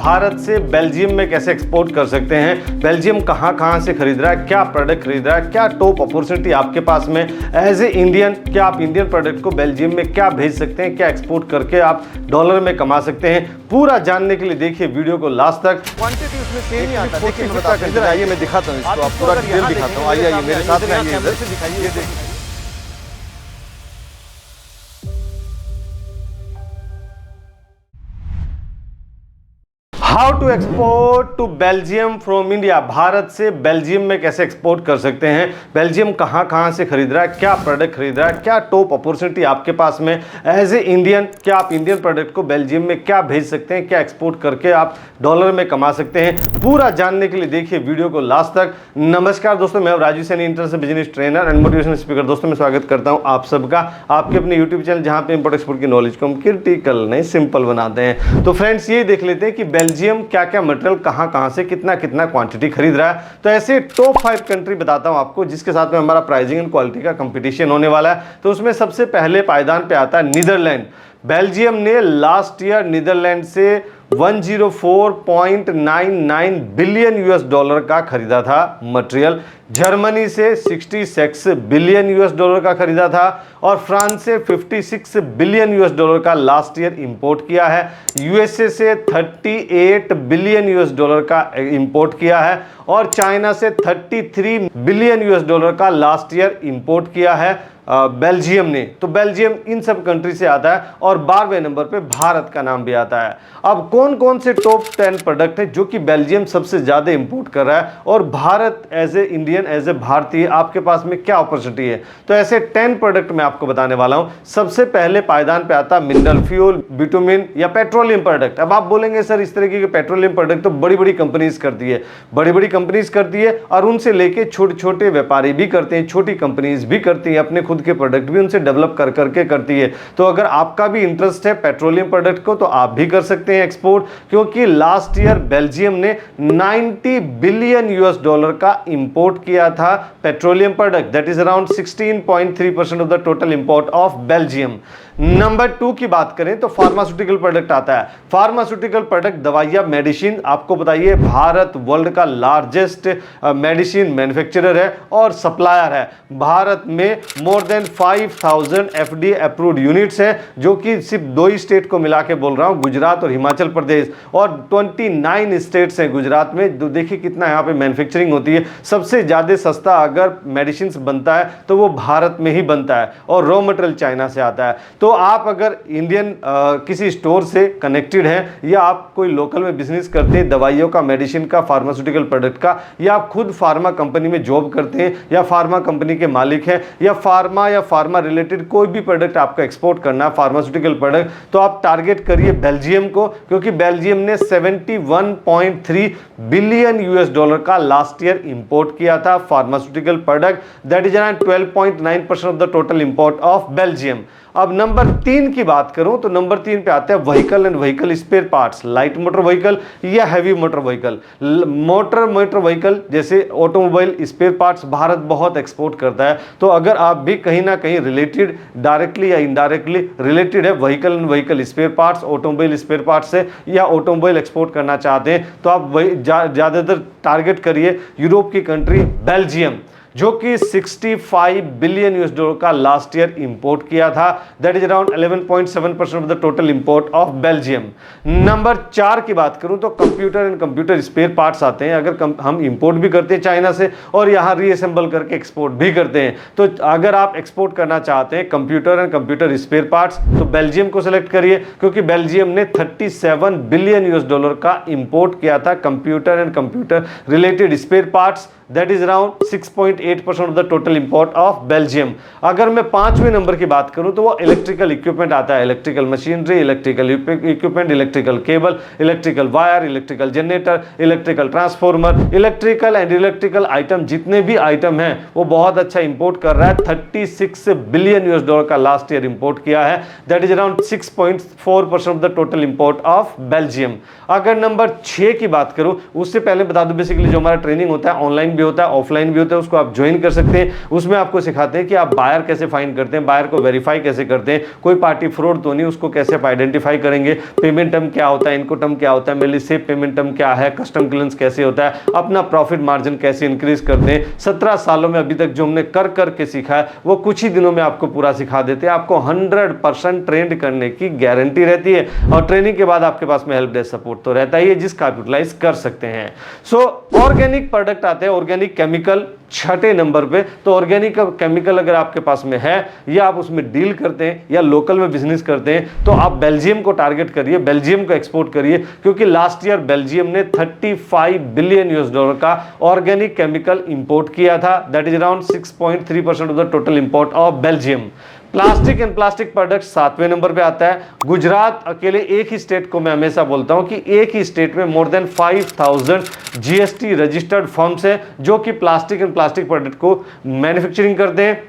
भारत से बेल्जियम में कैसे एक्सपोर्ट कर सकते हैं, बेल्जियम कहां से खरीद रहा है, क्या प्रोडक्ट खरीद रहा है, क्या टॉप अपॉर्चुनिटी आपके पास में एज ए इंडियन, क्या आप इंडियन प्रोडक्ट को बेल्जियम में क्या भेज सकते हैं, क्या एक्सपोर्ट करके आप डॉलर में कमा सकते हैं, पूरा जानने के लिए देखिए वीडियो को लास्ट तक। क्वांटिटी उसमें सेम ही आता है। देखिए मैं बताता हूं, इधर आइए मैं दिखाता हूं इसको, आप पूरा डिटेल दिखाता हूं। आइए मेरे साथ में आइए, इधर से दिखाइए। देखिए how to export to Belgium from India, Bharat से बेल्जियम में कैसे एक्सपोर्ट कर सकते हैं, बेल्जियम कहां से खरीद रहा है, क्या प्रोडक्ट खरीद रहा है, क्या टॉप अपॉर्चुनिटी आपके पास में एज ए इंडियन, क्या आप इंडियन प्रोडक्ट को बेल्जियम में क्या भेज सकते हैं, क्या एक्सपोर्ट करके आप डॉलर में कमा सकते हैं, पूरा जानने के लिए देखिए वीडियो को लास्ट तक। नमस्कार दोस्तों, मैं Raju Saini, international business trainer and motivational speaker. दोस्तों मैं स्वागत करता हूं आप सबका आपके अपने यूट्यूब चैनल जहां पे इंपोर्ट एक्सपोर्ट की नॉलेज को हम क्रिटिकल नहीं सिंपल बनाते हैं। तो फ्रेंड्स ये देख लेते हैं कि बेल्जियम क्या क्या मटेरियल कहां से कितना क्वांटिटी खरीद रहा है। तो ऐसे टॉप 5 कंट्री बताता हूं आपको जिसके साथ में हमारा प्राइसिंग एंड क्वालिटी का कंपटीशन होने वाला है। तो उसमें सबसे पहले पायदान पे आता है नीदरलैंड। बेल्जियम ने लास्ट ईयर नीदरलैंड से 104.99 बिलियन यूएस डॉलर का खरीदा था मटेरियल, जर्मनी से 66 बिलियन यूएस डॉलर का खरीदा था और फ्रांस से 56 बिलियन यूएस डॉलर का लास्ट ईयर इंपोर्ट किया है, यूएसए से 38 बिलियन यूएस डॉलर का इंपोर्ट किया है और चाइना से 33 बिलियन यूएस डॉलर का लास्ट ईयर इंपोर्ट किया है बेल्जियम ने। तो बेल्जियम इन सब कंट्री से आता है और 12वें नंबर पे भारत का नाम भी आता है। अब कौन कौन से टॉप 10 प्रोडक्ट है जो कि बेल्जियम सबसे ज्यादा इंपोर्ट कर रहा है और Bharat as a Indian, as a भारतीय आपके पास में क्या अपॉर्चुनिटी है। तो ऐसे 10 प्रोडक्ट मैं आपको बताने वाला हूं। सबसे पहले पायदान पे आता है मिनरल फ्यूल, बिटुमिन या पेट्रोलियम प्रोडक्ट। अब आप बोलेंगे सर इस तरीके के पेट्रोलियम प्रोडक्ट तो बड़ी बड़ी कंपनीज करती है, बड़ी बड़ी कंपनीज करती है और उनसे लेके छोटे छोटे व्यापारी भी करते हैं, छोटी कंपनीज भी करती है, अपने खुद के प्रोडक्ट भी उनसे डेवलप कर करके करती है। तो अगर आपका भी इंटरेस्ट है पेट्रोलियम प्रोडक्ट को तो आप भी कर सकते हैं एक्सपोर्ट, क्योंकि लास्ट ईयर बेल्जियम ने 90 बिलियन यूएस डॉलर का इंपोर्ट किया था petroleum product, that is around 16.3% of the total import of Belgium. Number 2 की बात करें तो फार्मास्यूटिकल प्रोडक्ट आता है। फार्मास्यूटिकल प्रोडक्ट दवाइयां, मेडिसिन, आपको बताइए भारत वर्ल्ड का लार्जेस्ट मेडिसिन मैन्युफैक्चरर है और सप्लायर है। भारत में more than 5000 FDA approved units हैं, जो कि सिर्फ 2 ही स्टेट को मिला के बोल रहा हूं, गुजरात और हिमाचल प्रदेश, और 29 स्टेट्स हैं गुजरात में। तो देखिए कितना यहाँ पे मैन्युफैक्चरिंग होती है। सबसे ज्यादा सस्ता अगर मेडिसिन बनता है तो वो भारत में ही बनता है और रॉ मटेरियल चाइना से आता है। तो आप अगर इंडियन किसी स्टोर से कनेक्टेड हैं या आप कोई लोकल में बिजनेस करते हैं दवाइयों का, मेडिसिन का, फार्मास्यूटिकल प्रोडक्ट का, या आप खुद फार्मा कंपनी में जॉब करते हैं या फार्मा कंपनी के मालिक हैं या फार्मा रिलेटेड कोई भी प्रोडक्ट आपको एक्सपोर्ट करना है, फार्मास्यूटिकल प्रोडक्ट, तो आप टारगेट करिए बेल्जियम को, क्योंकि बेल्जियम ने 71.3 बिलियन यूएस डॉलर का लास्ट ईयर इंपोर्ट किया था pharmaceutical product, that is around 12.9% of the total import of Belgium. अब नंबर 3 की बात करूं तो नंबर 3 पे आते हैं vehicle and vehicle spare parts, light motor vehicle या heavy motor vehicle. Motor vehicle जैसे ऑटोमोबाइल स्पेयर पार्ट्स भारत बहुत एक्सपोर्ट करता है। तो अगर आप भी कहीं ना कहीं रिलेटेड, डायरेक्टली या इनडायरेक्टली रिलेटेड है vehicle and vehicle spare parts, automobile spare parts से, या ऑटोमोबाइल एक्सपोर्ट करना चाहते हैं तो आप वही ज्यादातर टारगेट करिए यूरोप की कंट्री बेल्जियम, जो कि 65 बिलियन यूएस डॉलर का लास्ट ईयर इंपोर्ट किया था, that is around 11.7% of the total import of Belgium. Number 4 की बात करूं तो computer and computer spare parts आते हैं। अगर हम इंपोर्ट भी करते हैं चाइना से और यहां रीअसेंबल करके एक्सपोर्ट भी करते हैं, तो अगर आप एक्सपोर्ट करना चाहते हैं computer and computer spare parts तो बेल्जियम को सिलेक्ट करिए, क्योंकि बेल्जियम ने 37 बिलियन यूएस डॉलर का इंपोर्ट किया था computer and computer related spare parts, that is around 6.8% of the total import of Belgium. अगर मैं 5वें नंबर की बात करूं तो वो इलेक्ट्रिकल इक्विपमेंट आता है, electrical machinery, electrical equipment, electrical cable, electrical wire, electrical generator, electrical transformer, electrical and electrical item, जितने भी आइटम हैं वो बहुत अच्छा इंपोर्ट कर रहा है। 36 बिलियन यूएस डॉलर का लास्ट ईयर इंपोर्ट किया है, that is around 6.4% of the total import of Belgium. अगर नंबर 6 की बात करूं, उससे पहले बता दूं बेसिकली जो हमारा ट्रेनिंग होता है ऑनलाइन भी होता है, ऑफलाइन भी होता है, उसको आप आप ज्वाइन कर सकते हैं। उसमें आपको सिखाते हैं कि आप बायर कैसे फाइंड करते हैं, बायर को वेरीफाई कैसे करते हैं, कोई पार्टी फ्रॉड तो नहीं, उसको कैसे आप आइडेंटिफाई करेंगे, पेमेंट टर्म क्या होता है, इनको टर्म क्या होता है, मेरे सेफ पेमेंट टर्म क्या है, कस्टम क्लियरेंस कैसे होता है, अपना प्रॉफिट मार्जिन कैसे इंक्रीज करते हैं। 17 सालों में अभी तक जो हमने कर करके सीखा है वो कुछ ही दिनों में आपको पूरा सिखा देते हैं। आपको 100% ट्रेंड करने की गारंटी रहती है और ट्रेनिंग के बाद आपके पास में हेल्प डेस्क सपोर्ट तो रहता ही है जिसका आप यूटिलाइज कर सकते हैं। सो ऑर्गेनिक प्रोडक्ट आते हैं, ऑर्गेनिक केमिकल 6ठे नंबर पे। तो ऑर्गेनिक केमिकल अगर आपके पास में है या आप उसमें डील करते हैं या लोकल में बिजनेस करते हैं तो आप बेल्जियम को टारगेट करिए, बेल्जियम को एक्सपोर्ट करिए, क्योंकि लास्ट ईयर बेल्जियम ने 35 बिलियन यूएस डॉलर का ऑर्गेनिक केमिकल इंपोर्ट किया था। That is around 6.3% of the total import of Belgium. Plastic and plastic product 7वें नंबर पे आता है। गुजरात अकेले एक ही स्टेट को मैं हमेशा बोलता हूं कि एक ही स्टेट में more than 5000 GST registered firms है जो कि प्लास्टिक एंड प्लास्टिक प्रोडक्ट को मैन्युफैक्चरिंग करते हैं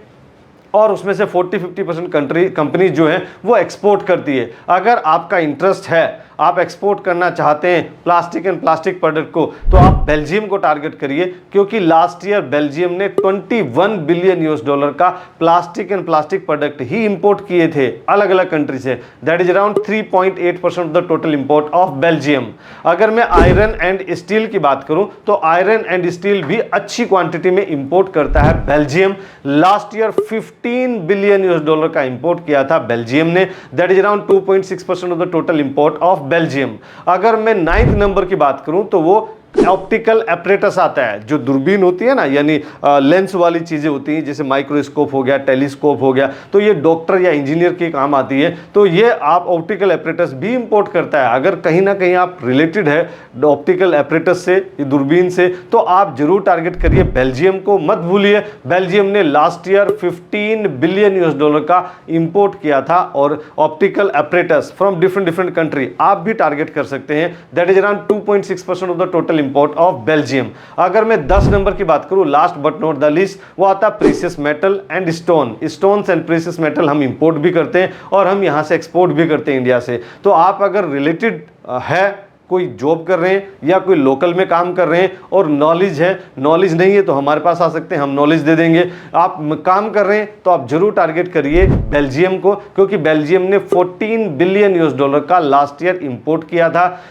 और उसमें से 40-50% कंपनी जो है वो एक्सपोर्ट करती है। अगर आपका इंटरेस्ट है, आप एक्सपोर्ट करना चाहते हैं प्लास्टिक एंड प्लास्टिक प्रोडक्ट को, तो आप बेल्जियम को टारगेट करिए, क्योंकि लास्ट ईयर बेल्जियम ने 21 बिलियन यूएस डॉलर का plastic and plastic product he import किए थे अलग अलग कंट्री से। That is around 3.8% of the total import of Belgium. अगर मैं आयरन एंड स्टील की बात करूं तो आयरन एंड स्टील भी अच्छी क्वांटिटी में इंपोर्ट करता है Belgium. Last year 15 billion US dollar का इंपोर्ट किया था बेल्जियम ने। That is around 2.6% of the total import of Belgium. अगर मैं 9th नंबर की बात करूं तो वो ऑप्टिकल एपरेटस आता है, जो दूरबीन होती है ना, यानी लेंस वाली चीजें होती हैं, जैसे माइक्रोस्कोप हो गया, टेलीस्कोप हो गया, तो ये डॉक्टर या इंजीनियर के काम आती है। तो ये आप ऑप्टिकल एपरेटस भी इंपोर्ट करता है। अगर कहीं ना कहीं आप रिलेटेड है ऑप्टिकल एपरेटस से, दूरबीन से, तो आप जरूर टारगेट करिए बेल्जियम को, मत भूलिए। बेल्जियम ने last year 15 billion US dollar का इंपोर्ट किया था और optical apparatus from different country आप भी टारगेट कर सकते हैं। That is around 2.6% of the total import of Belgium. अगर मैं 10 नंबर की बात करूं, last but not the least, वो आता है precious metal and stone. Stones and precious metal हम इंपोर्ट भी करते हैं और हम यहां से एक्सपोर्ट भी करते हैं इंडिया से। तो आप अगर रिलेटेड है, कोई जॉब कर रहे हैं या कोई लोकल में काम कर रहे हैं और नॉलेज है, नॉलेज नहीं है तो हमारे पास आ सकते हैं, हम नॉलेज दे देंगे। आप काम कर रहे हैं तो आप जरूर टारगेट करिए बेल्जियम को, क्योंकि बेल्जियम ने 14 बिलियन यूएस डॉलर का लास्ट ईयर इंपोर्ट किया था।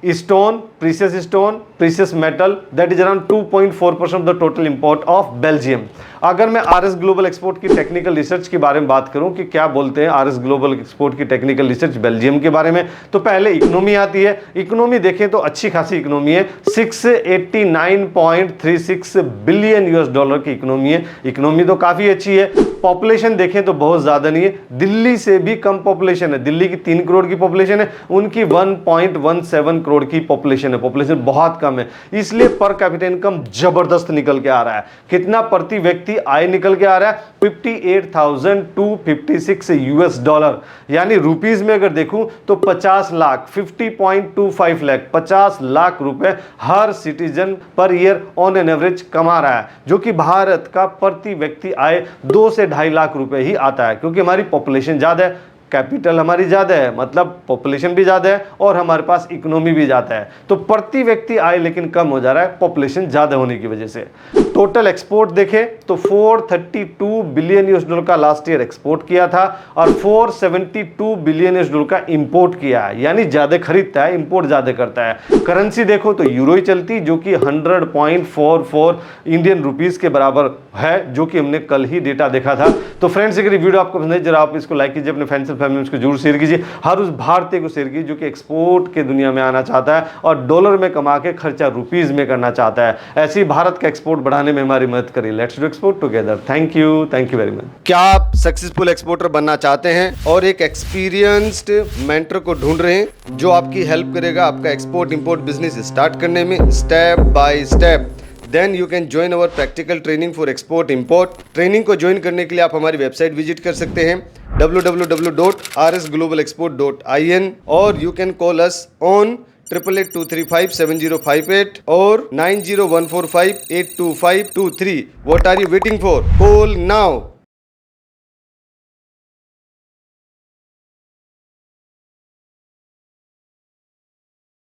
Stone, precious metal, that is around 2.4% of the total import of Belgium. अगर मैं आरएस ग्लोबल एक्सपोर्ट की टेक्निकल रिसर्च के बारे में बात करूं कि क्या बोलते हैं आरएस ग्लोबल एक्सपोर्ट की टेक्निकल रिसर्च बेल्जियम के बारे में, तो पहले इकोनॉमी आती है। इकोनॉमी देखें तो अच्छी खासी इकोनॉमी है, 689.36 बिलियन यूएस डॉलर की इकोनॉमी है। इकोनॉमी तो काफी अच्छी है। पॉपुलेशन देखें तो बहुत ज्यादा नहीं है, दिल्ली से भी कम पॉपुलेशन है। दिल्ली की 3 करोड़ की पॉपुलेशन है, उनकी 1.17 करोड़ की पॉपुलेशन है। पॉपुलेशन बहुत कम है, इसलिए पर कैपिटा इनकम जबरदस्त निकल के आ रहा है। कितना प्रति व्यक्ति आय निकल के आ रहा है? 58,256 यूएस डॉलर, यानी रुपीस में अगर देखूं तो 50 लाख, 50.25 लाख, 50 लाख रुपए हर citizen per year on an average कमा रहा है, जो कि भारत का प्रति व्यक्ति आय 2 से 2.5 लाख रुपए ही आता है, क्योंकि हमारी पॉपुलेशन ज्यादा है, कैपिटल हमारी ज्यादा है, मतलब पॉपुलेशन भी ज्यादा है और हमारे पास इकोनॉमी भी ज्यादा है। तो प्रति व्यक्ति आय लेकिन कम हो जा रहा है पॉपुलेशन ज्यादा होने की वजह से। टोटल एक्सपोर्ट देखें तो 432 बिलियन यूएस डॉलर का लास्ट ईयर एक्सपोर्ट किया था और 472 बिलियन यूएस डॉलर का इंपोर्ट किया है, यानी ज्यादा खरीदता है, इंपोर्ट ज्यादा करता है। करेंसी देखो तो यूरो ही चलती, जो कि 100.44 इंडियन रुपीस के बराबर है, जो कि हमने कल ही डेटा देखा था। तो फ्रेंड्स, अगर ये वीडियो आपको पसंद है जरा आप इसको लाइक कीजिए, अपने फ्रेंड्स फैमिली को जरूर शेयर कीजिए। हर उस भारतीय को शेयर कीजिए जो कि एक्सपोर्ट के दुनिया में आना चाहता है और डॉलर में कमा के खर्चा रुपीस में करना चाहता है। ऐसे ही भारत का एक्सपोर्ट बढ़ाने में हमारी मदद करिए। Let's do export together. Thank you very much. क्या आप सक्सेसफुल एक्सपोर्टर बनना चाहते हैं और एक एक्सपीरियंस्ड मेंटर को ढूंढ रहे हैं जो आपकी हेल्प करेगा आपका एक्सपोर्ट इंपोर्ट बिजनेस स्टार्ट करने में step by step? Then you can join our practical training for export import. Training को ज्वाइन करने के लिए आप हमारी वेबसाइट विजिट कर सकते हैं www.rsglobalexport.in और you can call us on 8882357058 और 90145825223. What are you waiting for? Call now.